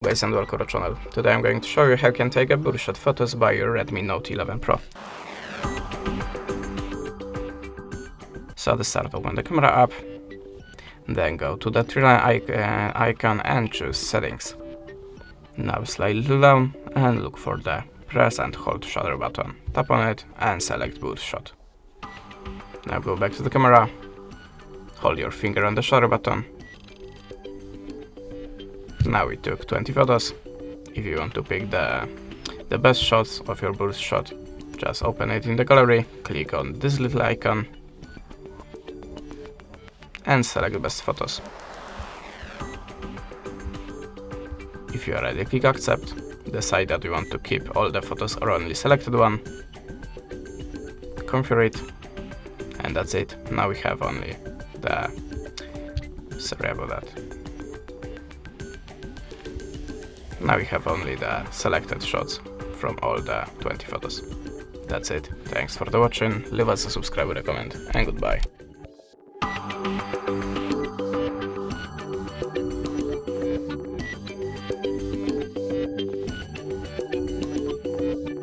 Guys, and welcome to our channel. Today I'm going to show you how you can take a bullshot photos by your Redmi Note 11 Pro. So to start, open the camera app, then go to the three-line icon and choose settings. Now slide down and look for the press and hold shutter button. Tap on it and select bullshot. Now go back to the camera, hold your finger on the shutter button. Now we took 20 photos. If you want to pick the best shots of your burst shot, just open it in the gallery, click on this little icon and select the best photos. If you are ready, click accept, decide that you want to keep all the photos or only selected one, configure it, and that's it. Now we have only the, sorry about that. Now we have only the selected shots from all the 20 photos. That's it. Thanks for the watching, leave us a subscribe with a comment, and goodbye.